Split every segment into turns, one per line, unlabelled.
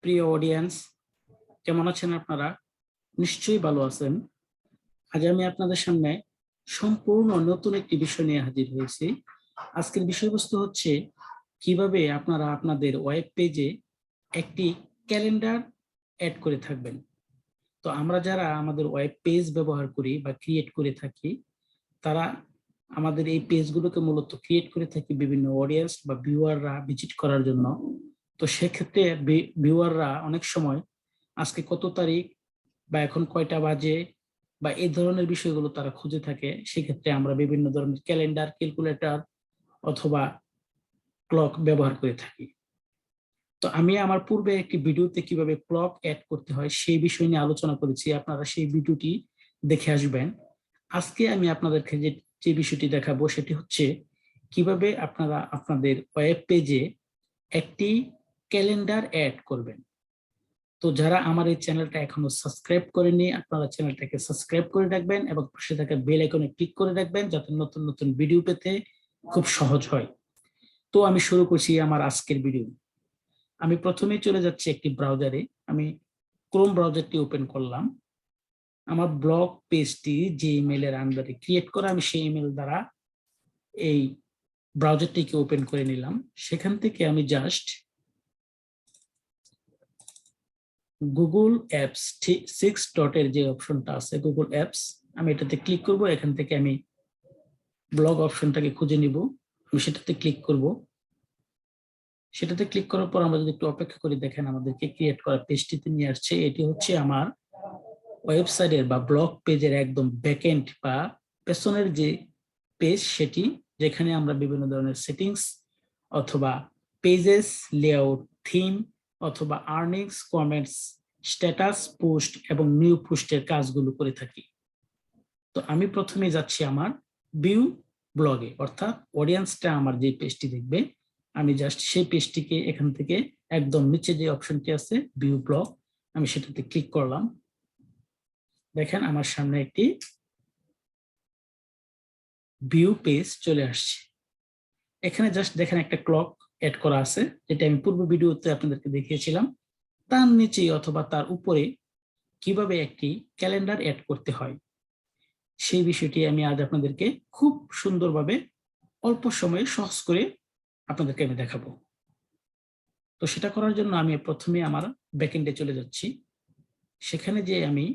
প্রিয় অডিয়েন্স, কেমন আছেন আপনারা? নিশ্চয়ই ভালো আছেন। আজ আমি আপনাদের সামনে সম্পূর্ণ নতুন একটি বিষয় নিয়ে হাজির হয়েছি। আজকের বিষয়বস্তু হচ্ছে কিভাবে আপনারা আপনাদের ওয়েব পেজে একটি ক্যালেন্ডার অ্যাড করে থাকবেন। তো আমরা যারা আমাদের ওয়েব পেজ ব্যবহার করি বা ক্রিয়েট করে থাকি, তারা আমাদের এই পেজগুলোকে মূলত ক্রিয়েট করে থাকি বিভিন্ন অডিয়েন্স বা ভিউয়াররা ভিজিট করার জন্য। তো সেক্ষেত্রে ভিউয়াররা অনেক সময় আজকে কত তারিখ বা এখন কয়টা বাজে বা এই ধরনের বিষয়গুলো তারা খুঁজে থাকে। সেক্ষেত্রে আমরা বিভিন্ন ধরনের ক্যালেন্ডার, ক্যালকুলেটর অথবা ক্লক ব্যবহার করে থাকি। তো আমি আমার পূর্বে একটি ভিডিওতে কিভাবে ক্লক অ্যাড করতে হয় সেই বিষয় নিয়ে আলোচনা করেছি, আপনারা সেই ভিডিওটি দেখে আসবেন। আজকে আমি আপনাদেরকে যে বিষয়টি দেখাবো সেটি হচ্ছে কিভাবে আপনারা আপনাদের ওয়েব পেজে একটি ক্যালেন্ডার অ্যাড করবেন। তো যারা আমার এই চ্যানেলটা এখনো সাবস্ক্রাইব করেনি, আপনারা চ্যানেলটাকে সাবস্ক্রাইব করে রাখবেন এবং পাশে থাকা বেল আইকনে ক্লিক করে রাখবেন যাতে নতুন নতুন ভিডিও পেতে খুব সহজ হয়। তো আমি শুরু করছি আমার আজকের ভিডিও। আমি প্রথমেই চলে যাচ্ছি একটি ব্রাউজারে। আমি ক্রোম ব্রাউজারটি ওপেন করলাম। আমার ব্লগ পেজটি যে ইমেলের আন্ডারে ক্রিয়েট করা, আমি সেই ইমেল দ্বারা এই ব্রাউজারটিকে ওপেন করে নিলাম। সেখান থেকে আমি জাস্ট গুগল অ্যাপস 6 ডটের যে অপশনটা আছে গুগল অ্যাপস, আমি এটাতে ক্লিক করব। এখান থেকে আমি ব্লগ অপশনটাকে খুঁজে নিব, আমি সেটাতে ক্লিক করব। সেটাতে ক্লিক করার পর আমরা যদি একটু অপেক্ষা করি, দেখেন আমাদেরকে ক্রিয়েট করা পেজটিতে নিয়ে আসছে। এটি হচ্ছে আমার ওয়েবসাইটের বা ব্লগ পেজের একদম ব্যাকএন্ড বা পেছনের যে পেজ, সেটি যেখানে আমরা বিভিন্ন ধরনের সেটিংস অথবা পেজেস, লেআউট, থিম অথবা আর্নিংস, কমেন্টস, স্ট্যাটাস, পোস্ট এবং নিউ পোস্টের কাজগুলো করে থাকি। তো আমি প্রথমে যাচ্ছি আমার ভিউ ব্লগে, অর্থাৎ অডিয়েন্সটা আমার যে পেজটি দেখবে, আমি জাস্ট সেই পেজটিকে এখান থেকে একদম নিচে যে অপশনটি আছে ভিউ ব্লগ, আমি সেটাতে ক্লিক করলাম। দেখেন আমার সামনে একটি ভিউ পেজ চলে আসছে। এখানে জাস্ট দেখেন একটা ক্লক অ্যাড করা আছে, যেটা আমি পূর্ব ভিডিওতে আপনাদেরকে দেখিয়েছিলাম। তার নিচে অথবা তার উপরে কিভাবে একটি ক্যালেন্ডার অ্যাড করতে হয় সেই বিষয়টি আমি আজ আপনাদেরকে খুব সুন্দরভাবে অল্প সময়ে সহজ করে আপনাদেরকে আমি দেখাবো। তো সেটা করার জন্য আমি প্রথমে আমার ব্যাকএন্ডে চলে যাচ্ছি। সেখানে যে আমি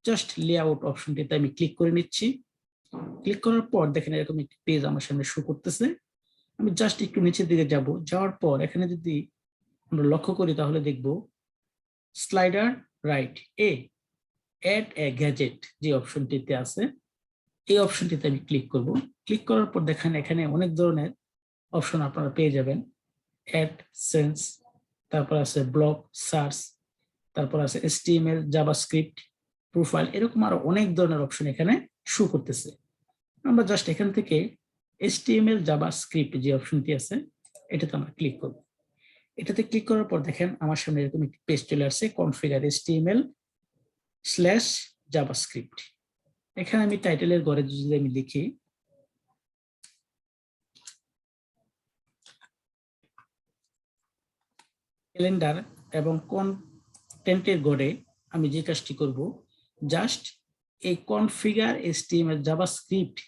জাস্ট লেআউট অপশনটিতে আমি ক্লিক করে নিচ্ছি। ক্লিক করার পর দেখেন এরকম একটি পেজ আমার সামনে শো করতেছে। আমি জাস্ট একটু নিচের দিকে যাব, যাওয়ার পর এখানে যদি আমরা লক্ষ্য করি তাহলে দেখব স্লাইডার রাইট এ অ্যাড এ গ্যাজেট যে অপশনটিতে আছে, এই অপশনটিতে আমি ক্লিক করব। ক্লিক করার পর দেখেন এখানে অনেক ধরনের অপশন আপনারা পেয়ে যাবেন। অ্যাড সেন্স, তারপর আছে ব্লগ, সার্চ, তারপর আছে HTML, জাভাস্ক্রিপ্ট, প্রোফাইল, এরকম আরো অনেক ধরনের অপশন এখানে শো করতেছে। আমরা জাস্ট এখান থেকে HTML, জাভাস্ক্রিপ্ট যে অপশনটি আছে এটাতে আমরা ক্লিক করব। এটাতে ক্লিক করার পর দেখেন আমার সামনে এরকম একটি পেজ চলে আসছে, কনফিগার HTML/জাভাস্ক্রিপ্ট। এখানে আমি টাইটেলের ঘরে যদি আমি লিখি ক্যালেন্ডার এবং কন্টেন্টের ঘরে আমি যে কাজটি করব, জাস্ট এই কনফিগার HTML জাভাস্ক্রিপ্ট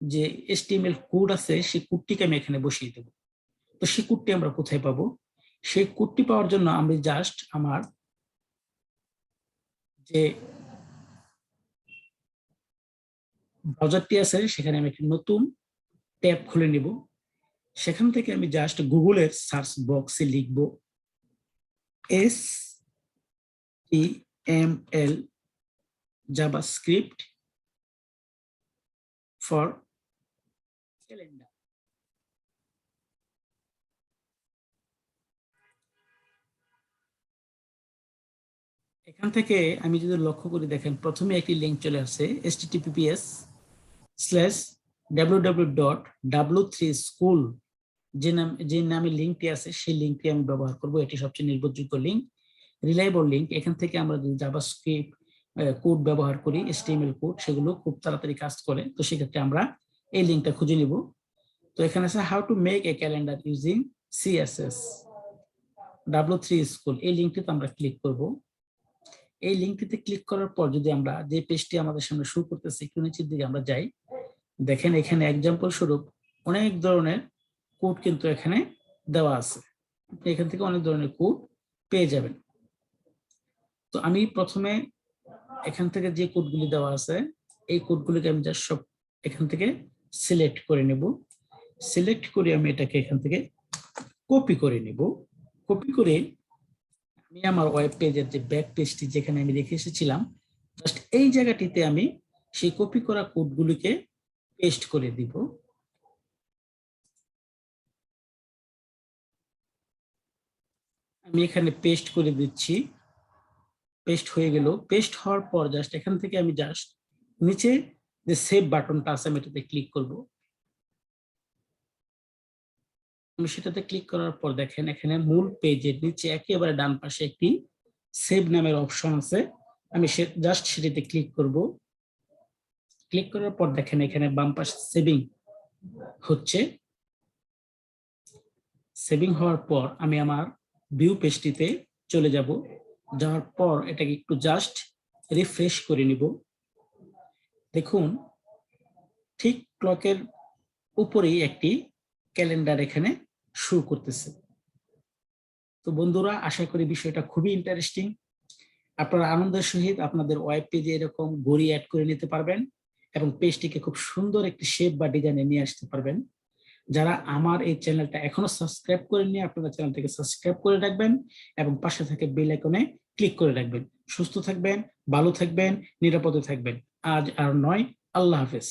যে HTML কোড আছে সেই কোডটিকে আমি এখানে বসিয়ে দেব। তো সেই কোডটি আমরা কোথায় পাবো? সেই কোডটি পাওয়ার জন্য আমি জাস্ট আমার যে ব্রাউজারটি আছে সেখানে আমি একটি নতুন ট্যাব খুলে নিব। সেখান থেকে আমি জাস্ট গুগলের সার্চ বক্সে লিখব HTML জাভাস্ক্রিপ্ট ফর ক্যালেন্ডার। এখান থেকে আমি যদি লক্ষ্য করি, দেখেন প্রথমে একটি লিঙ্ক চলে আসছে https://www.w3school, যে নামে লিঙ্কটি আছে সেই লিঙ্কটি আমি ব্যবহার করব। এটি সবচেয়ে নির্ভরযোগ্য লিঙ্ক, রিলায়েবল লিঙ্ক। এখান থেকে আমরা যদি জাভাস্ক্রিপ্ট কোড ব্যবহার করি, HTML কোড, সেগুলো খুব তাড়াতাড়ি কাজ করে। তো সেক্ষেত্রে আমরা এই লিঙ্কটা খুঁজে নিব। তো এখানে আছে how to make a calendar using CSS। W3 school, এই লিঙ্কটিতে আমরা ক্লিক করব। এই লিঙ্কটিতে ক্লিক করার পর যদি আমরা যে পেজটি আমাদের সামনে শো করতেছে একটু নিচের দিকে আমরা যাই, দেখেন এখানে এক্সাম্পল স্বরূপ অনেক ধরনের কোড কিন্তু এখানে দেওয়া আছে। আপনি এখান থেকে অনেক ধরনের কোড পেয়ে যাবেন। তো আমি প্রথমে এখান থেকে যে কোডগুলি দেওয়া আছে এই কোডগুলিকে আমি জাস্ট সব এখান থেকে সিলেক্ট করে নেব। সিলেক্ট করে আমি এটাকে এখান থেকে কপি করে নেব। কপি করে আমি আমার ওয়েব পেজের যে ব্যাক পেজটি যেখানে আমি রেখে এসেছিলাম জাস্ট এই জায়গাটিতে আমি সেই কপি করা কোডগুলিকে পেস্ট করে দিব। আমি এখানে পেস্ট করে দিচ্ছি। পেস্ট হয়ে গেল। পেস্ট হওয়ার পর জাস্ট এখান থেকে আমি জাস্ট নিচে যে সেভ বাটনটা আছে আমি এটাতে ক্লিক করব। আমি সেটাতে ক্লিক করার পর দেখেন এখানে মূল পেজের নিচে একেবারে ডান পাশে একটি সেভ নামের অপশন আছে। আমি জাস্ট সেটাতে ক্লিক করব। ক্লিক করার পর দেখেন এখানে বাম পাশে সেভিং হচ্ছে। সেভিং হওয়ার পর আমি আমার ভিউ পেজটিতে চলে যাব। যাওয়ার পর এটাকে একটু জাস্ট রিফ্রেশ করে নিব। দেখুন ঠিক ক্লকের উপরেই একটি ক্যালেন্ডার এখানে শো করতেছে। তো বন্ধুরা, আশা করি বিষয়টা খুবই ইন্টারেস্টিং। আপনারা আনন্দের সহিত আপনাদের ওয়েব পেজে এরকম ঘড়ি অ্যাড করে নিতে পারবেন এবং পেজটিকে খুব সুন্দর একটি শেপ বা ডিজাইনে নিয়ে আসতে পারবেন। যারা আমার এই চ্যানেলটা এখনো সাবস্ক্রাইব করেননি আপনারা চ্যানেলটাকে সাবস্ক্রাইব করে রাখবেন এবং পাশে থেকে বেল আইকনে ক্লিক করে রাখবেন। সুস্থ থাকবেন, ভালো থাকবেন, নিরাপদে থাকবেন। আজ আর নয়, আল্লাহ হাফেজ।